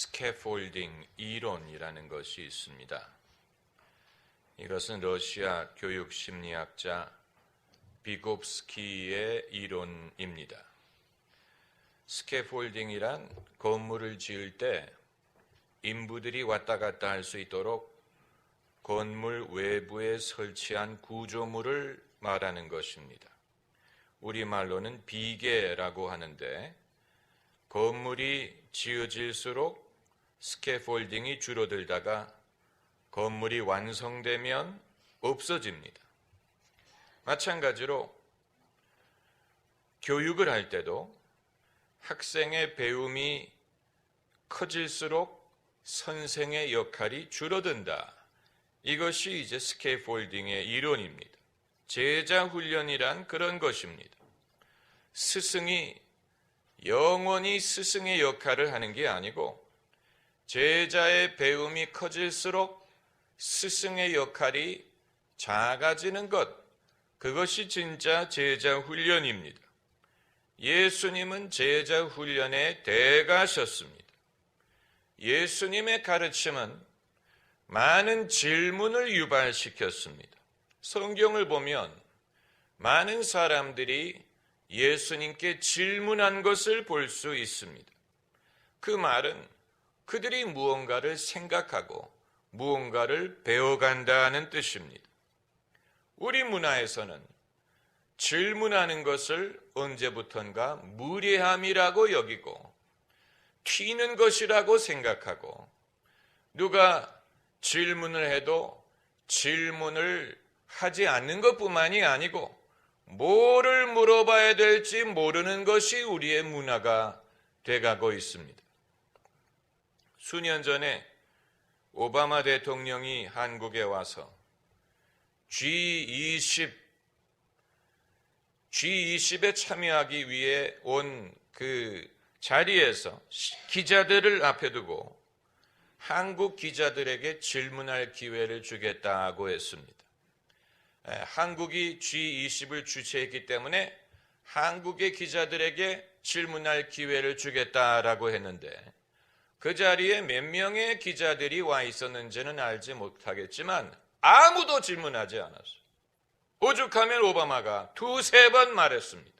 스캐폴딩 이론이라는 것이 있습니다. 이것은 러시아 교육심리학자 비곱스키의 이론입니다. 스캐폴딩이란 건물을 지을 때 인부들이 왔다 갔다 할 수 있도록 건물 외부에 설치한 구조물을 말하는 것입니다. 우리말로는 비계라고 하는데 건물이 지어질수록 스캐폴딩이 줄어들다가 건물이 완성되면 없어집니다. 마찬가지로 교육을 할 때도 학생의 배움이 커질수록 선생의 역할이 줄어든다. 이것이 이제 스캐폴딩의 이론입니다. 제자 훈련이란 그런 것입니다. 스승이 영원히 스승의 역할을 하는 게 아니고 제자의 배움이 커질수록 스승의 역할이 작아지는 것, 그것이 진짜 제자 훈련입니다. 예수님은 제자 훈련의 대가셨습니다. 예수님의 가르침은 많은 질문을 유발시켰습니다. 성경을 보면 많은 사람들이 예수님께 질문한 것을 볼 수 있습니다. 그 말은 그들이 무언가를 생각하고 무언가를 배워간다는 뜻입니다. 우리 문화에서는 질문하는 것을 언제부턴가 무례함이라고 여기고 튀는 것이라고 생각하고 누가 질문을 해도 질문을 하지 않는 것뿐만이 아니고 뭐를 물어봐야 될지 모르는 것이 우리의 문화가 돼가고 있습니다. 수년 전에 오바마 대통령이 한국에 와서 G20에 참여하기 위해 온 그 자리에서 기자들을 앞에 두고 한국 기자들에게 질문할 기회를 주겠다고 했습니다. 한국이 G20을 주최했기 때문에 한국의 기자들에게 질문할 기회를 주겠다라고 했는데 그 자리에 몇 명의 기자들이 와 있었는지는 알지 못하겠지만 아무도 질문하지 않았어요. 오죽하면 오바마가 두세 번 말했습니다.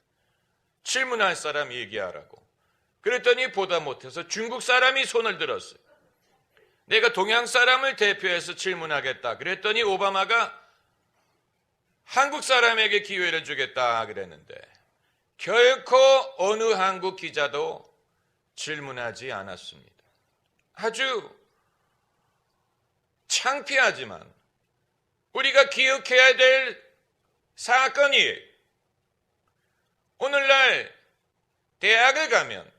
질문할 사람 얘기하라고. 그랬더니 보다 못해서 중국 사람이 손을 들었어요. 내가 동양 사람을 대표해서 질문하겠다. 그랬더니 오바마가 한국 사람에게 기회를 주겠다 그랬는데 결코 어느 한국 기자도 질문하지 않았습니다. 아주 창피하지만 우리가 기억해야 될 사건이에요. 오늘날 대학을 가면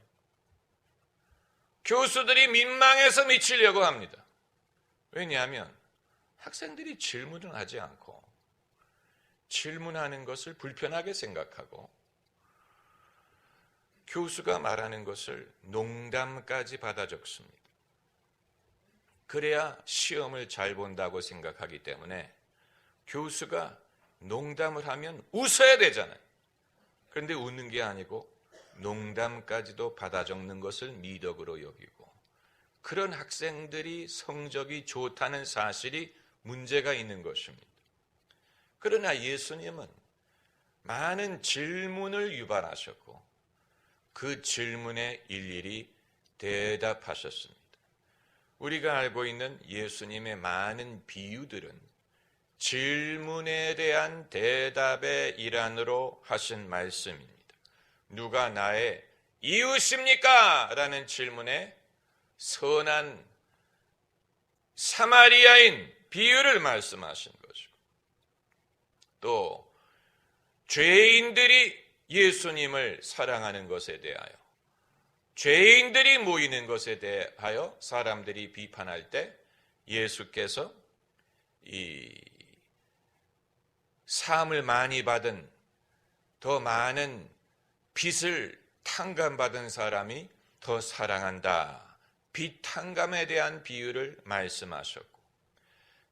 교수들이 민망해서 미치려고 합니다. 왜냐하면 학생들이 질문을 하지 않고 질문하는 것을 불편하게 생각하고 교수가 말하는 것을 농담까지 받아 적습니다. 그래야 시험을 잘 본다고 생각하기 때문에 교수가 농담을 하면 웃어야 되잖아요. 그런데 웃는 게 아니고 농담까지도 받아 적는 것을 미덕으로 여기고 그런 학생들이 성적이 좋다는 사실이 문제가 있는 것입니다. 그러나 예수님은 많은 질문을 유발하셨고 그 질문에 일일이 대답하셨습니다. 우리가 알고 있는 예수님의 많은 비유들은 질문에 대한 대답의 일환으로 하신 말씀입니다. 누가 나의 이웃입니까? 라는 질문에 선한 사마리아인 비유를 말씀하신 것이고 또 죄인들이 예수님을 사랑하는 것에 대하여 죄인들이 모이는 것에 대하여 사람들이 비판할 때 예수께서 이 사함을 많이 받은 더 많은 빚을 탕감받은 사람이 더 사랑한다. 빚 탕감에 대한 비유를 말씀하셨고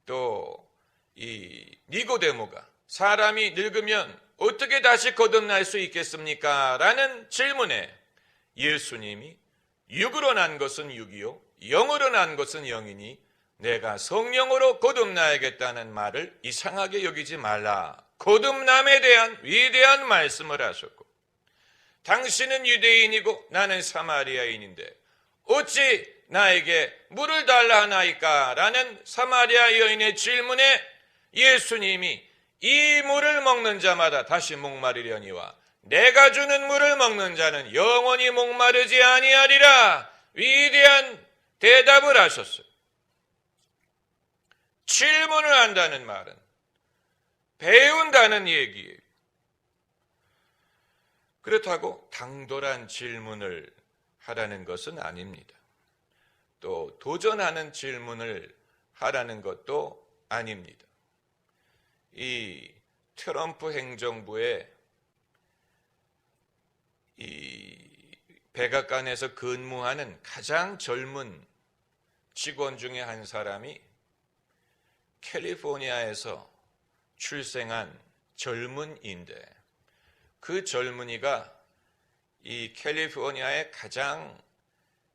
또 이 니고데모가 사람이 늙으면 어떻게 다시 거듭날 수 있겠습니까? 라는 질문에 예수님이 육으로 난 것은 육이요 영으로 난 것은 영이니 내가 성령으로 거듭나야겠다는 말을 이상하게 여기지 말라. 거듭남에 대한 위대한 말씀을 하셨고, 당신은 유대인이고 나는 사마리아인인데 어찌 나에게 물을 달라 하나이까? 라는 사마리아 여인의 질문에 예수님이 이 물을 먹는 자마다 다시 목마르려니와 내가 주는 물을 먹는 자는 영원히 목마르지 아니하리라. 위대한 대답을 하셨어요. 질문을 한다는 말은 배운다는 얘기예요. 그렇다고 당돌한 질문을 하라는 것은 아닙니다. 또 도전하는 질문을 하라는 것도 아닙니다. 이 트럼프 행정부의 이 백악관에서 근무하는 가장 젊은 직원 중에 한 사람이 캘리포니아에서 출생한 젊은이인데, 그 젊은이가 이 캘리포니아의 가장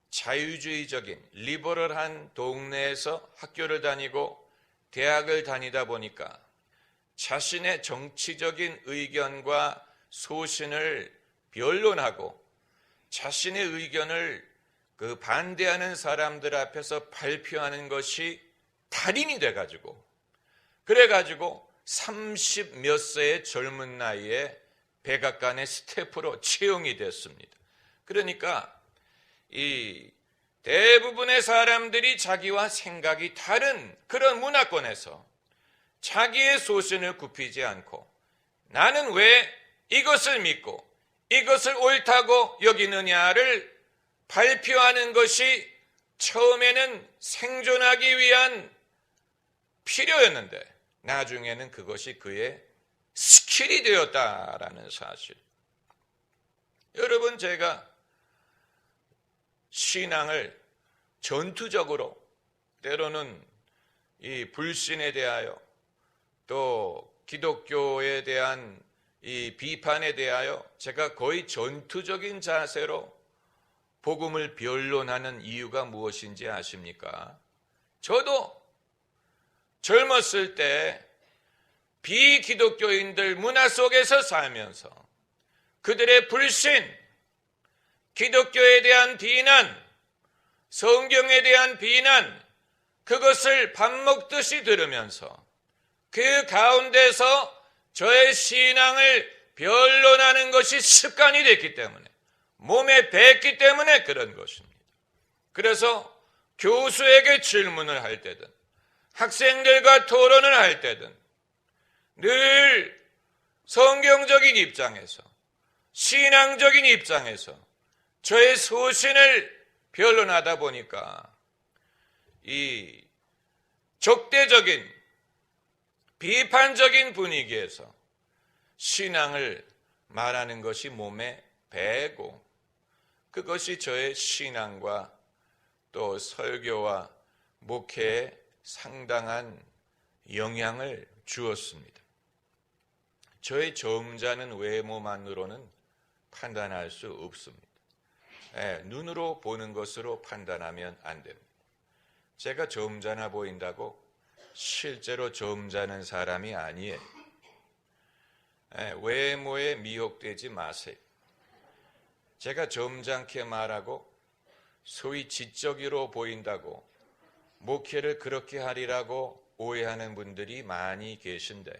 자유주의적인 리버럴한 동네에서 학교를 다니고 대학을 다니다 보니까 자신의 정치적인 의견과 소신을 변론하고 자신의 의견을 그 반대하는 사람들 앞에서 발표하는 것이 달인이 돼가지고, 그래가지고 30 몇 세의 젊은 나이에 백악관의 스태프로 채용이 됐습니다. 그러니까 이 대부분의 사람들이 자기와 생각이 다른 그런 문화권에서 자기의 소신을 굽히지 않고 나는 왜 이것을 믿고 이것을 옳다고 여기느냐를 발표하는 것이 처음에는 생존하기 위한 필요였는데 나중에는 그것이 그의 스킬이 되었다라는 사실. 여러분, 제가 신앙을 전투적으로, 때로는 이 불신에 대하여 또 기독교에 대한 이 비판에 대하여 제가 거의 전투적인 자세로 복음을 변론하는 이유가 무엇인지 아십니까? 저도 젊었을 때 비기독교인들 문화 속에서 살면서 그들의 불신, 기독교에 대한 비난, 성경에 대한 비난, 그것을 밥 먹듯이 들으면서 그 가운데서 저의 신앙을 변론하는 것이 습관이 됐기 때문에, 몸에 뱄기 때문에 그런 것입니다. 그래서 교수에게 질문을 할 때든 학생들과 토론을 할 때든 늘 성경적인 입장에서, 신앙적인 입장에서 저의 소신을 변론하다 보니까 이 적대적인 비판적인 분위기에서 신앙을 말하는 것이 몸에 배고, 그것이 저의 신앙과 또 설교와 목회에 상당한 영향을 주었습니다. 저의 점잖은 외모만으로는 판단할 수 없습니다. 눈으로 보는 것으로 판단하면 안 됩니다. 제가 점잖아 보인다고 실제로 점잖은 사람이 아니에요. 외모에 미혹되지 마세요. 제가 점잖게 말하고 소위 지적으로 보인다고 목회를 그렇게 하리라고 오해하는 분들이 많이 계신데,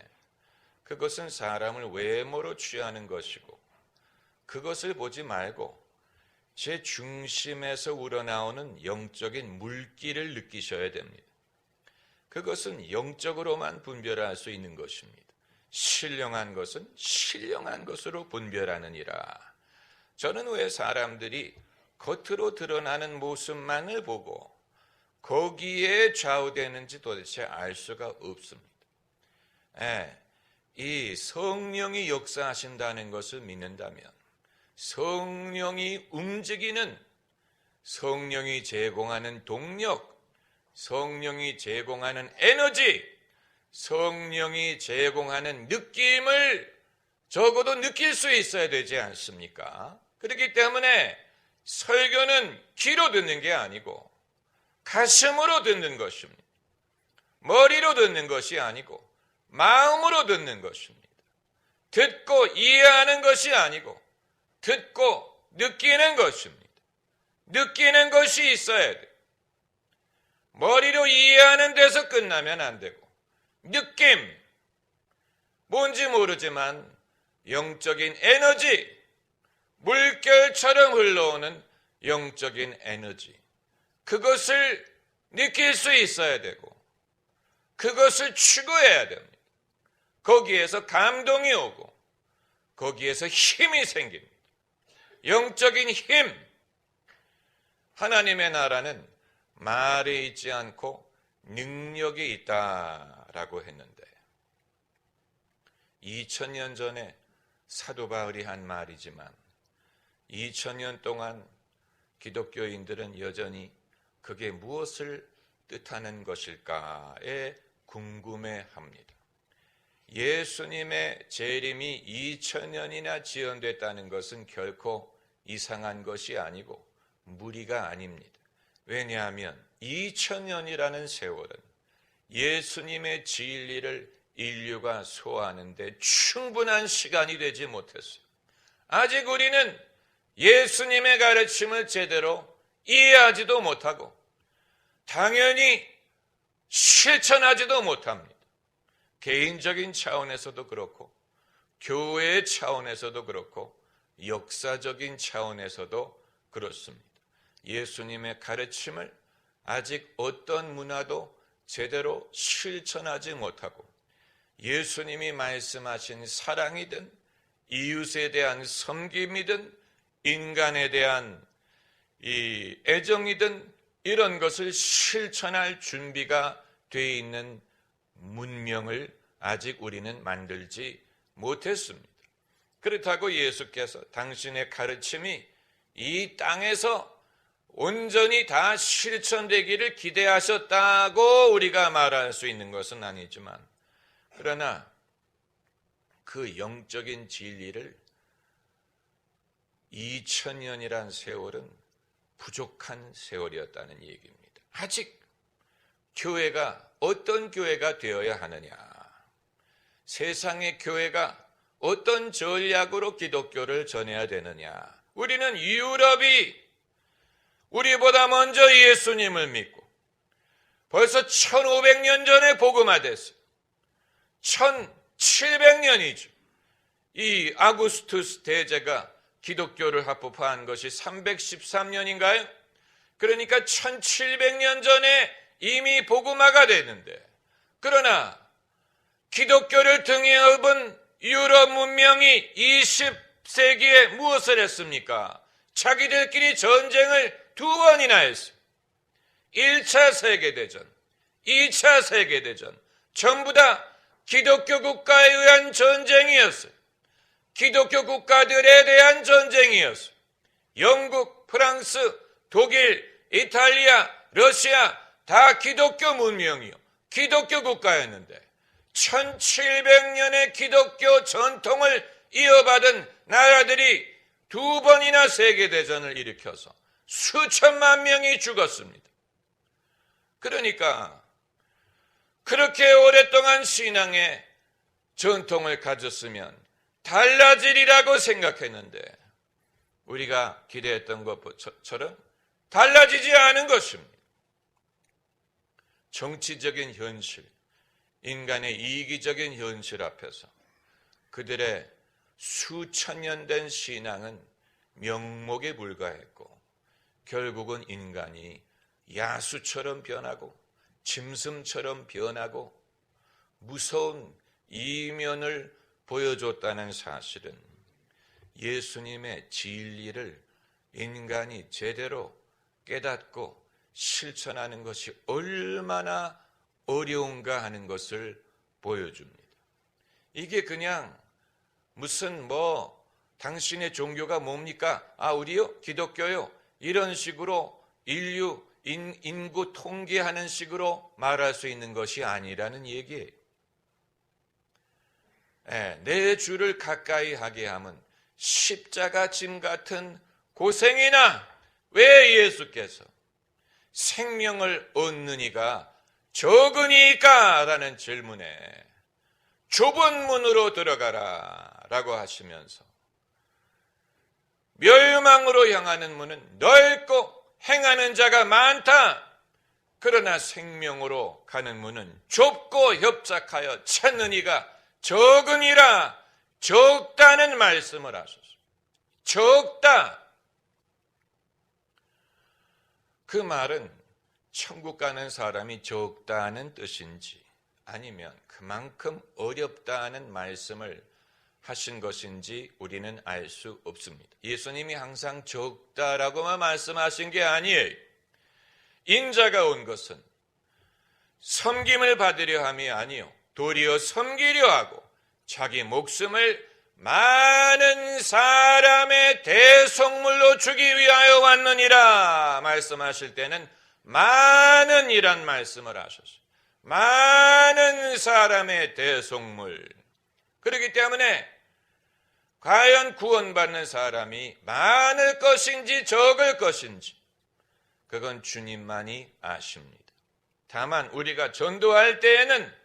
그것은 사람을 외모로 취하는 것이고, 그것을 보지 말고 제 중심에서 우러나오는 영적인 물기를 느끼셔야 됩니다. 그것은 영적으로만 분별할 수 있는 것입니다. 신령한 것은 신령한 것으로 분별하느니라. 저는 왜 사람들이 겉으로 드러나는 모습만을 보고 거기에 좌우되는지 도대체 알 수가 없습니다. 이 성령이 역사하신다는 것을 믿는다면, 성령이 움직이는, 성령이 제공하는 동력, 성령이 제공하는 에너지, 성령이 제공하는 느낌을 적어도 느낄 수 있어야 되지 않습니까? 그렇기 때문에 설교는 귀로 듣는 게 아니고 가슴으로 듣는 것입니다. 머리로 듣는 것이 아니고 마음으로 듣는 것입니다. 듣고 이해하는 것이 아니고 듣고 느끼는 것입니다. 느끼는 것이 있어야 돼요. 머리로 이해하는 데서 끝나면 안 되고 느낌, 뭔지 모르지만 영적인 에너지, 물결처럼 흘러오는 영적인 에너지, 그것을 느낄 수 있어야 되고 그것을 추구해야 됩니다. 거기에서 감동이 오고 거기에서 힘이 생깁니다. 영적인 힘. 하나님의 나라는 말에 있지 않고 능력이 있다라고 했는데 2000년 전에 사도 바울이 한 말이지만 2000년 동안 기독교인들은 여전히 그게 무엇을 뜻하는 것일까에 궁금해합니다. 예수님의 재림이 2000년이나 지연됐다는 것은 결코 이상한 것이 아니고 무리가 아닙니다. 왜냐하면 2000년이라는 세월은 예수님의 진리를 인류가 소화하는데 충분한 시간이 되지 못했어요. 아직 우리는 예수님의 가르침을 제대로 이해하지도 못하고 당연히 실천하지도 못합니다. 개인적인 차원에서도 그렇고 교회의 차원에서도 그렇고 역사적인 차원에서도 그렇습니다. 예수님의 가르침을 아직 어떤 문화도 제대로 실천하지 못하고 예수님이 말씀하신 사랑이든 이웃에 대한 섬김이든 인간에 대한 이 애정이든 이런 것을 실천할 준비가 되어 있는 문명을 아직 우리는 만들지 못했습니다. 그렇다고 예수께서 당신의 가르침이 이 땅에서 온전히 다 실천되기를 기대하셨다고 우리가 말할 수 있는 것은 아니지만 그러나 그 영적인 진리를 2000년이란 세월은 부족한 세월이었다는 얘기입니다. 아직 교회가 어떤 교회가 되어야 하느냐? 세상의 교회가 어떤 전략으로 기독교를 전해야 되느냐? 우리는 유럽이 우리보다 먼저 예수님을 믿고 벌써 1500년 전에 복음화됐어요. 1700년이죠. 이 아구스투스 대제가 기독교를 합법화한 것이 313년인가요? 그러니까 1700년 전에 이미 복음화가 됐는데 그러나 기독교를 등에 업은 유럽 문명이 20세기에 무엇을 했습니까? 자기들끼리 전쟁을 2번이나 했어요. 1차 세계대전, 2차 세계대전 전부 다 기독교 국가에 의한 전쟁이었어요. 기독교 국가들에 대한 전쟁이었어요. 영국, 프랑스, 독일, 이탈리아, 러시아 다 기독교 문명이요. 기독교 국가였는데 1700년의 기독교 전통을 이어받은 나라들이 2번이나 세계대전을 일으켜서 수천만 명이 죽었습니다. 그러니까 그렇게 오랫동안 신앙의 전통을 가졌으면 달라지리라고 생각했는데 우리가 기대했던 것처럼 달라지지 않은 것입니다. 정치적인 현실, 인간의 이기적인 현실 앞에서 그들의 수천 년 된 신앙은 명목에 불과했고 결국은 인간이 야수처럼 변하고 짐승처럼 변하고 무서운 이면을 보여줬다는 사실은 예수님의 진리를 인간이 제대로 깨닫고 실천하는 것이 얼마나 어려운가 하는 것을 보여줍니다. 이게 그냥 무슨 당신의 종교가 뭡니까? 우리요? 기독교요? 이런 식으로 인구 통계하는 식으로 말할 수 있는 것이 아니라는 얘기예요. 내 주를 가까이 하게 하면 십자가 짐 같은 고생이나 왜 예수께서 생명을 얻는 이가 적으니까? 라는 질문에 좁은 문으로 들어가라 라고 하시면서 멸망으로 향하는 문은 넓고 행하는 자가 많다. 그러나 생명으로 가는 문은 좁고 협착하여 찾는 이가 적으니라. 적다는 말씀을 하셨어요. 적다. 그 말은 천국 가는 사람이 적다는 뜻인지 아니면 그만큼 어렵다는 말씀을 하신 것인지 우리는 알 수 없습니다. 예수님이 항상 적다라고만 말씀하신 게 아니에요. 인자가 온 것은 섬김을 받으려 함이 아니요 도리어 섬기려 하고 자기 목숨을 많은 사람의 대속물로 주기 위하여 왔느니라 말씀하실 때는 많은이란 말씀을 하셨어요. 많은 사람의 대속물. 그렇기 때문에 과연 구원받는 사람이 많을 것인지 적을 것인지 그건 주님만이 아십니다. 다만 우리가 전도할 때에는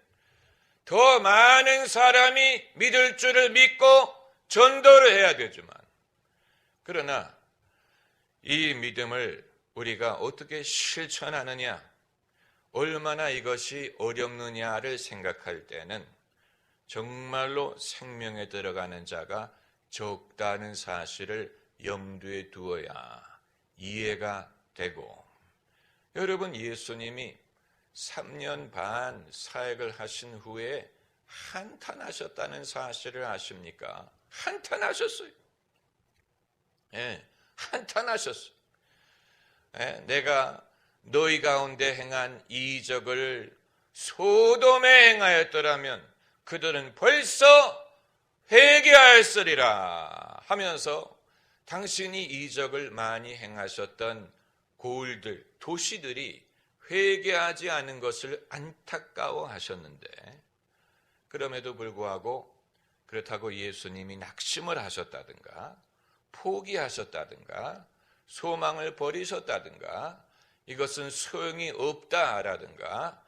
더 많은 사람이 믿을 줄을 믿고 전도를 해야 되지만 그러나 이 믿음을 우리가 어떻게 실천하느냐, 얼마나 이것이 어렵느냐를 생각할 때는 정말로 생명에 들어가는 자가 적다는 사실을 염두에 두어야 이해가 되고, 여러분 예수님이 3년 반 사역을 하신 후에 한탄하셨다는 사실을 아십니까? 한탄하셨어요. 예, 한탄하셨어요. 예, 내가 너희 가운데 행한 이적을 소돔에 행하였더라면 그들은 벌써 회개하였으리라 하면서 당신이 이적을 많이 행하셨던 고을들, 도시들이 회개하지 않은 것을 안타까워하셨는데, 그럼에도 불구하고 그렇다고 예수님이 낙심을 하셨다든가 포기하셨다든가 소망을 버리셨다든가 이것은 소용이 없다라든가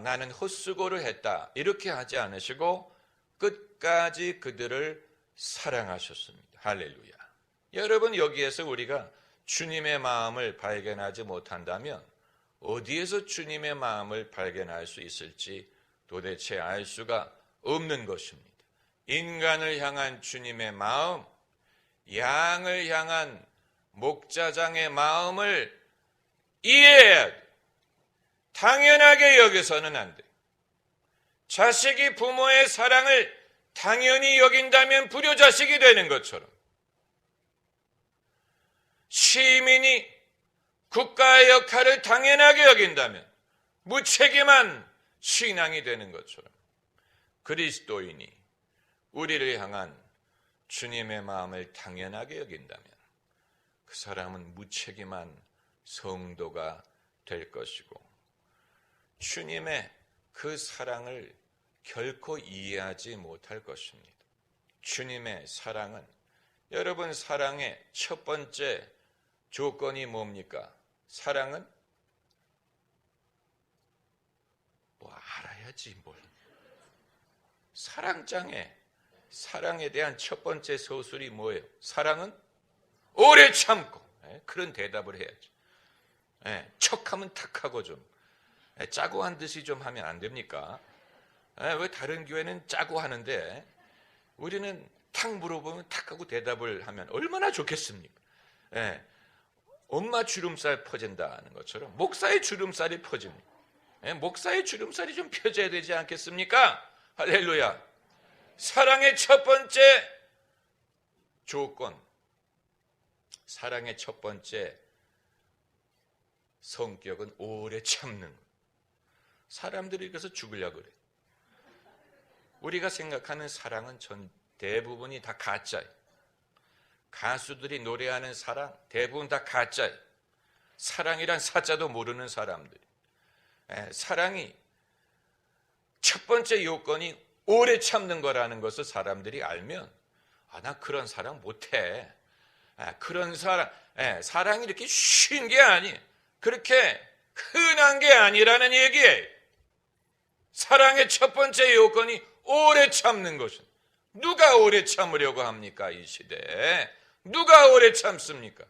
나는 헛수고를 했다 이렇게 하지 않으시고 끝까지 그들을 사랑하셨습니다. 할렐루야. 여러분, 여기에서 우리가 주님의 마음을 발견하지 못한다면 어디에서 주님의 마음을 발견할 수 있을지 도대체 알 수가 없는 것입니다. 인간을 향한 주님의 마음, 양을 향한 목자장의 마음을 이해해야 돼. 당연하게 여기서는 안 돼. 자식이 부모의 사랑을 당연히 여긴다면 불효자식이 되는 것처럼, 시민이 국가의 역할을 당연하게 여긴다면 무책임한 신앙이 되는 것처럼, 그리스도인이 우리를 향한 주님의 마음을 당연하게 여긴다면 그 사람은 무책임한 성도가 될 것이고, 주님의 그 사랑을 결코 이해하지 못할 것입니다. 주님의 사랑은, 여러분 사랑의 첫 번째 조건이 뭡니까? 사랑은 뭐 알아야지 뭘. 사랑장에 사랑에 대한 첫 번째 서술이 뭐예요? 사랑은 오래 참고. 그런 대답을 해야지. 척하면 탁하고 좀 짜고 한 듯이 좀 하면 안 됩니까? 왜 다른 교회는 짜고 하는데 우리는 탁 물어보면 탁하고 대답을 하면 얼마나 좋겠습니까? 엄마 주름살 퍼진다는 것처럼 목사의 주름살이 퍼집니다. 목사의 주름살이 좀 펴져야 되지 않겠습니까? 할렐루야. 사랑의 첫 번째 조건, 사랑의 첫 번째 성격은 오래 참는. 사람들이 그래서 죽으려고 그래. 우리가 생각하는 사랑은 전 대부분이 다 가짜예요. 가수들이 노래하는 사랑 대부분 다 가짜예요. 사랑이란 사자도 모르는 사람들이. 사랑이 첫 번째 요건이 오래 참는 거라는 것을 사람들이 알면 나 그런 사랑 못해. 그런 사랑 사랑이 이렇게 쉬운 게 아니에요. 그렇게 흔한 게 아니라는 얘기예요. 사랑의 첫 번째 요건이 오래 참는 것은. 누가 오래 참으려고 합니까? 이 시대에 누가 오래 참습니까?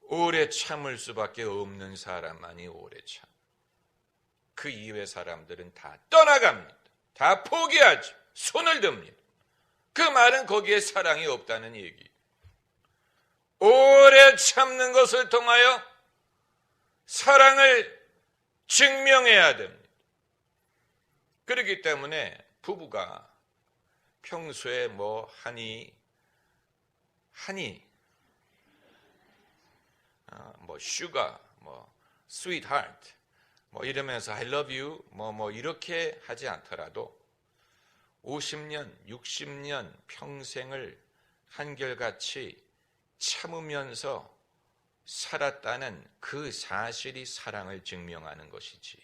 오래 참을 수밖에 없는 사람만이 오래 참. 그 이외 사람들은 다 떠나갑니다. 다 포기하죠. 손을 듭니다. 그 말은 거기에 사랑이 없다는 얘기. 오래 참는 것을 통하여 사랑을 증명해야 됩니다. 그렇기 때문에 부부가 평소에 하니 슈가, 스윗하트, 이러면서 I love you, 이렇게 하지 않더라도 50년, 60년 평생을 한결같이 참으면서 살았다는 그 사실이 사랑을 증명하는 것이지.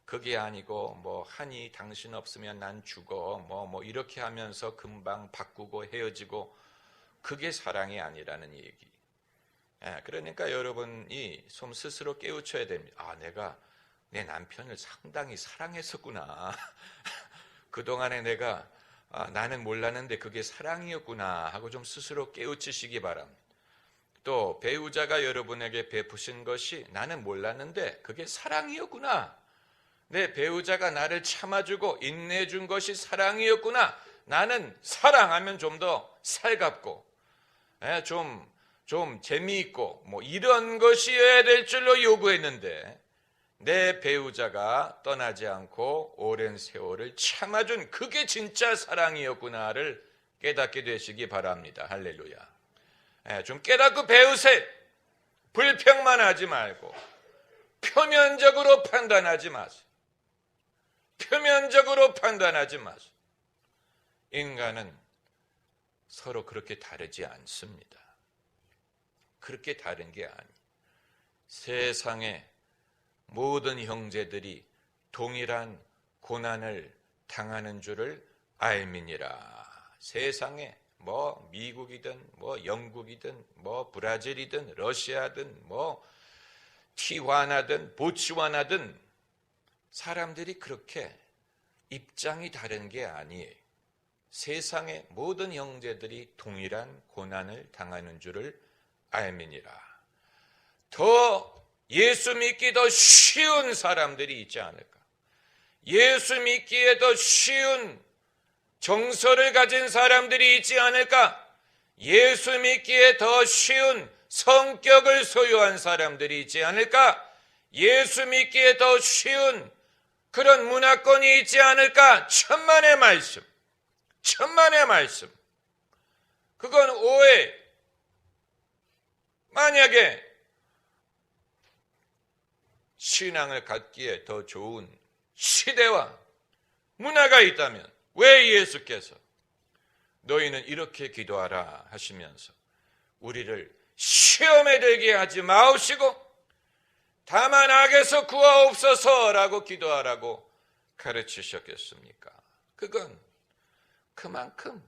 그게 아니고 하니 당신 없으면 난 죽어 이렇게 하면서 금방 바꾸고 헤어지고 그게 사랑이 아니라는 얘기. 그러니까 여러분이 좀 스스로 깨우쳐야 됩니다. 내가 내 남편을 상당히 사랑했었구나. 그동안에 내가 나는 몰랐는데 그게 사랑이었구나 하고 좀 스스로 깨우치시기 바랍니다. 또 배우자가 여러분에게 베푸신 것이 나는 몰랐는데 그게 사랑이었구나. 내 배우자가 나를 참아주고 인내해준 것이 사랑이었구나. 나는 사랑하면 좀 더 살갑고 좀 재미있고 이런 것이어야 될 줄로 요구했는데 내 배우자가 떠나지 않고 오랜 세월을 참아준 그게 진짜 사랑이었구나를 깨닫게 되시기 바랍니다. 할렐루야. 좀 깨닫고 배우세요. 불평만 하지 말고 표면적으로 판단하지 마세요. 표면적으로 판단하지 마세요. 인간은 서로 그렇게 다르지 않습니다. 그렇게 다른 게 아니에요. 세상에 모든 형제들이 동일한 고난을 당하는 줄을 알미니라. 세상에 미국이든 영국이든 브라질이든 러시아든 티화나든 보츠와나든 사람들이 그렇게 입장이 다른 게 아니에요. 세상의 모든 형제들이 동일한 고난을 당하는 줄을 알미니라. 더 예수 믿기 더 쉬운 사람들이 있지 않을까? 예수 믿기에 더 쉬운 정서를 가진 사람들이 있지 않을까? 예수 믿기에 더 쉬운 성격을 소유한 사람들이 있지 않을까? 예수 믿기에 더 쉬운 그런 문화권이 있지 않을까? 천만의 말씀. 천만의 말씀. 그건 오해. 만약에 신앙을 갖기에 더 좋은 시대와 문화가 있다면 왜 예수께서 너희는 이렇게 기도하라 하시면서 우리를 시험에 들게 하지 마옵시고 다만 악에서 구하옵소서라고 기도하라고 가르치셨겠습니까? 그건 그만큼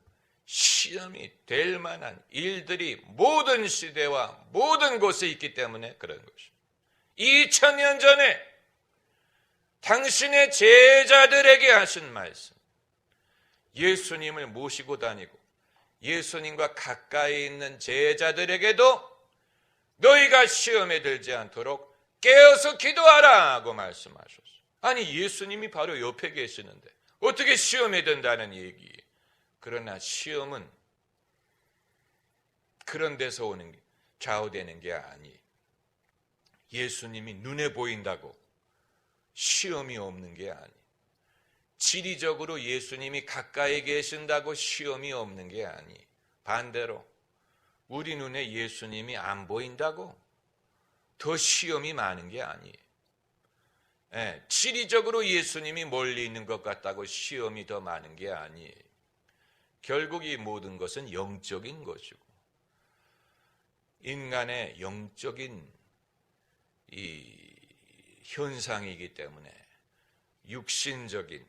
시험이 될 만한 일들이 모든 시대와 모든 곳에 있기 때문에 그런 것입니다. 2000년 전에 당신의 제자들에게 하신 말씀, 예수님을 모시고 다니고 예수님과 가까이 있는 제자들에게도 너희가 시험에 들지 않도록 깨어서 기도하라고 말씀하셨어요. 아니 예수님이 바로 옆에 계시는데 어떻게 시험에 든다는 얘기. 그러나 시험은 그런 데서 오는 게 좌우되는 게 아니에요. 예수님이 눈에 보인다고 시험이 없는 게 아니에요. 지리적으로 예수님이 가까이 계신다고 시험이 없는 게 아니에요. 반대로 우리 눈에 예수님이 안 보인다고 더 시험이 많은 게 아니에요. 지리적으로 예수님이 멀리 있는 것 같다고 시험이 더 많은 게 아니에요. 결국 이 모든 것은 영적인 것이고 인간의 영적인 이 현상이기 때문에 육신적인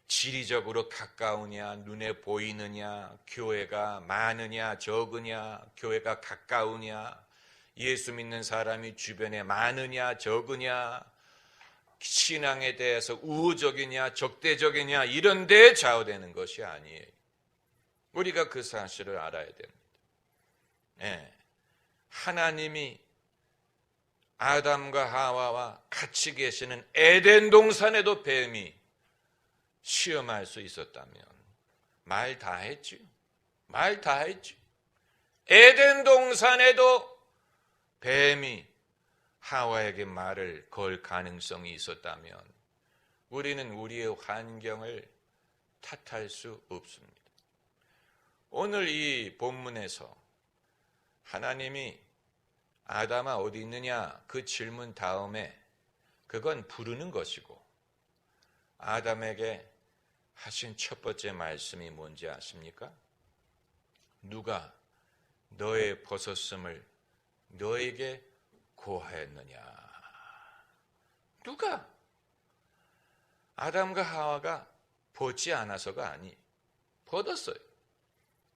지리적으로 가까우냐, 눈에 보이느냐, 교회가 많으냐, 적으냐, 교회가 가까우냐, 예수 믿는 사람이 주변에 많으냐, 적으냐, 신앙에 대해서 우호적이냐, 적대적이냐, 이런 데에 좌우되는 것이 아니에요. 우리가 그 사실을 알아야 됩니다. 네. 하나님이 아담과 하와와 같이 계시는 에덴 동산에도 뱀이 시험할 수 있었다면 말 다 했지. 말 다 했지. 에덴 동산에도 뱀이 하와에게 말을 걸 가능성이 있었다면 우리는 우리의 환경을 탓할 수 없습니다. 오늘 이 본문에서 하나님이 아담아 어디 있느냐 그 질문 다음에 그건 부르는 것이고 아담에게 하신 첫 번째 말씀이 뭔지 아십니까? 누가 너의 벗었음을 너에게 고하였느냐. 누가? 아담과 하와가 벗지 않아서가 아니 벗었어요.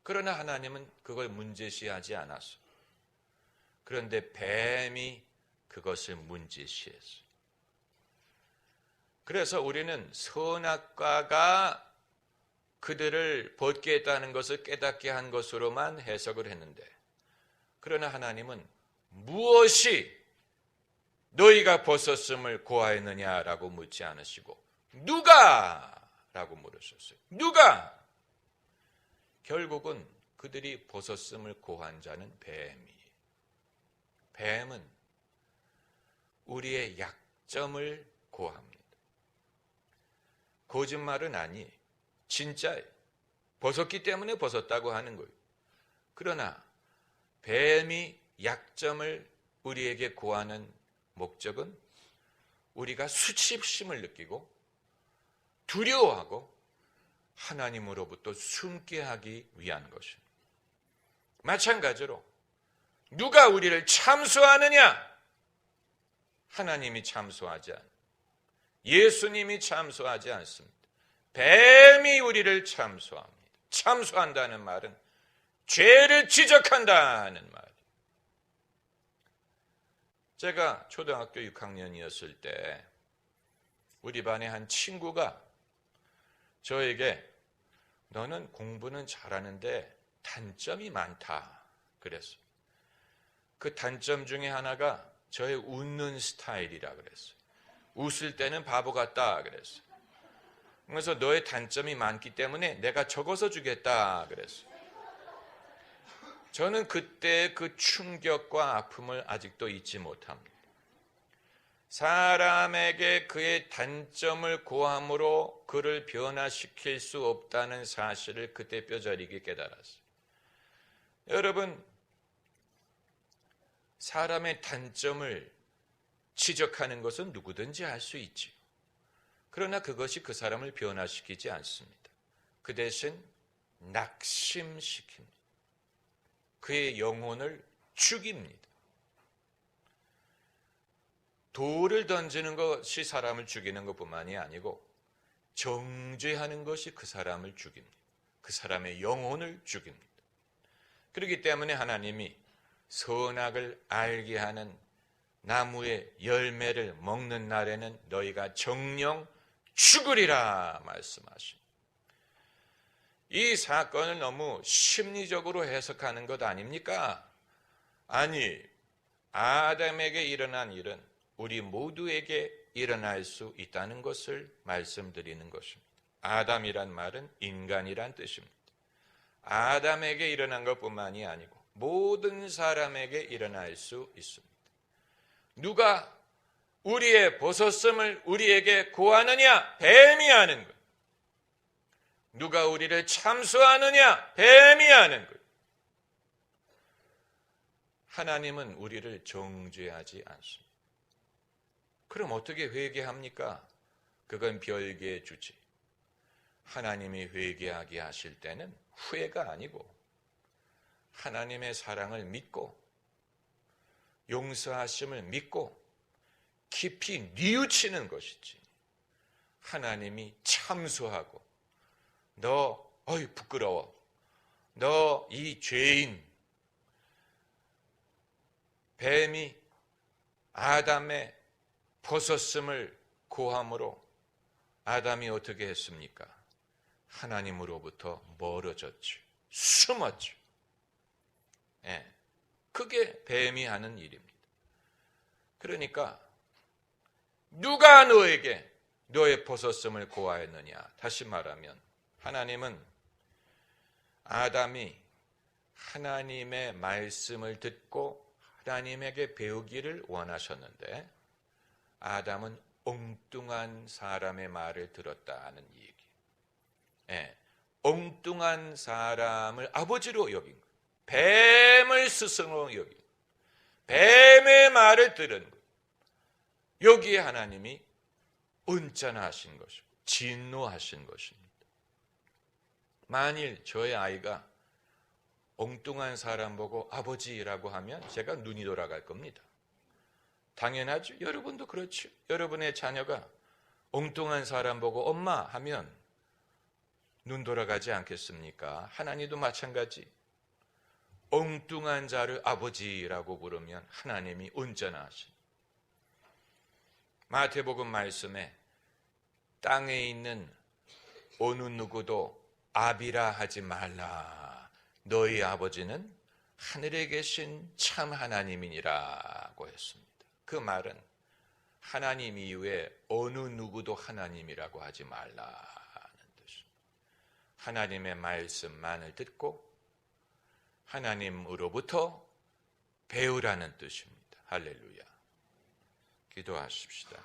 그러나 하나님은 그걸 문제시하지 않았어요. 그런데 뱀이 그것을 문제시했어요. 그래서 우리는 선악과가 그들을 벗게 했다는 것을 깨닫게 한 것으로만 해석을 했는데 그러나 하나님은 무엇이 너희가 벗었음을 고하였느냐라고 묻지 않으시고 누가? 라고 물으셨어요. 누가? 결국은 그들이 벗었음을 고한 자는 뱀이에요. 뱀은 우리의 약점을 고합니다. 거짓말은 아니에요. 진짜예요. 벗었기 때문에 벗었다고 하는 거예요. 그러나 뱀이 약점을 우리에게 고하는 목적은 우리가 수치심을 느끼고 두려워하고 하나님으로부터 숨게 하기 위한 것입니다. 마찬가지로 누가 우리를 참소하느냐? 하나님이 참소하지 않습니다. 예수님이 참소하지 않습니다. 뱀이 우리를 참소합니다. 참소한다는 말은 죄를 지적한다는 말이에요. 제가 초등학교 6학년이었을 때 우리 반의 한 친구가 저에게 너는 공부는 잘하는데 단점이 많다 그랬어요. 그 단점 중에 하나가 저의 웃는 스타일이라 그랬어요. 웃을 때는 바보 같다 그랬어요. 그래서 너의 단점이 많기 때문에 내가 적어서 주겠다 그랬어요. 저는 그때 그 충격과 아픔을 아직도 잊지 못합니다. 사람에게 그의 단점을 고함으로 그를 변화시킬 수 없다는 사실을 그때 뼈저리게 깨달았어요. 여러분, 사람의 단점을 지적하는 것은 누구든지 할 수 있지요. 그러나 그것이 그 사람을 변화시키지 않습니다. 그 대신 낙심시킵니다. 그의 영혼을 죽입니다. 돌을 던지는 것이 사람을 죽이는 것뿐만이 아니고 정죄하는 것이 그 사람을 죽입니다. 그 사람의 영혼을 죽입니다. 그렇기 때문에 하나님이 선악을 알게 하는 나무의 열매를 먹는 날에는 너희가 정령 죽으리라 말씀하십니다. 이 사건을 너무 심리적으로 해석하는 것 아닙니까? 아니, 아담에게 일어난 일은 우리 모두에게 일어날 수 있다는 것을 말씀드리는 것입니다. 아담이란 말은 인간이란 뜻입니다. 아담에게 일어난 것뿐만이 아니고 모든 사람에게 일어날 수 있습니다. 누가 우리의 벗었음을 우리에게 고하느냐? 뱀이 하는 것. 누가 우리를 참소하느냐? 뱀이 하는 것. 하나님은 우리를 정죄하지 않습니다. 그럼 어떻게 회개합니까? 그건 별개의 주제. 하나님이 회개하게 하실 때는 후회가 아니고 하나님의 사랑을 믿고 용서하심을 믿고 깊이 뉘우치는 것이지 하나님이 참소하고 너 어이 부끄러워. 너 이 죄인. 뱀이 아담의 벗었음을 고함으로 아담이 어떻게 했습니까? 하나님으로부터 멀어졌죠. 숨었죠. 예, 그게 뱀이 하는 일입니다. 그러니까 누가 너에게 너의 벗었음을 고하였느냐? 다시 말하면 하나님은 아담이 하나님의 말씀을 듣고 하나님에게 배우기를 원하셨는데 아담은 엉뚱한 사람의 말을 들었다는 얘기. 예, 엉뚱한 사람을 아버지로 여긴 거예요. 뱀을 스승으로 여긴 거예요. 뱀의 말을 들은 거예요. 여기에 하나님이 언짢아하신 것이고 진노하신 것입니다. 만일 저의 아이가 엉뚱한 사람 보고 아버지라고 하면 제가 눈이 돌아갈 겁니다. 당연하죠. 여러분도 그렇죠. 여러분의 자녀가 엉뚱한 사람 보고 엄마 하면 눈 돌아가지 않겠습니까? 하나님도 마찬가지. 엉뚱한 자를 아버지라고 부르면 하나님이 언짢아하신. 마태복음 말씀에 땅에 있는 어느 누구도 아비라 하지 말라. 너희 아버지는 하늘에 계신 참 하나님이니라고 했습니다. 그 말은 하나님 이후에 어느 누구도 하나님이라고 하지 말라는 뜻입니다. 하나님의 말씀만을 듣고 하나님으로부터 배우라는 뜻입니다. 할렐루야. 기도하십시다.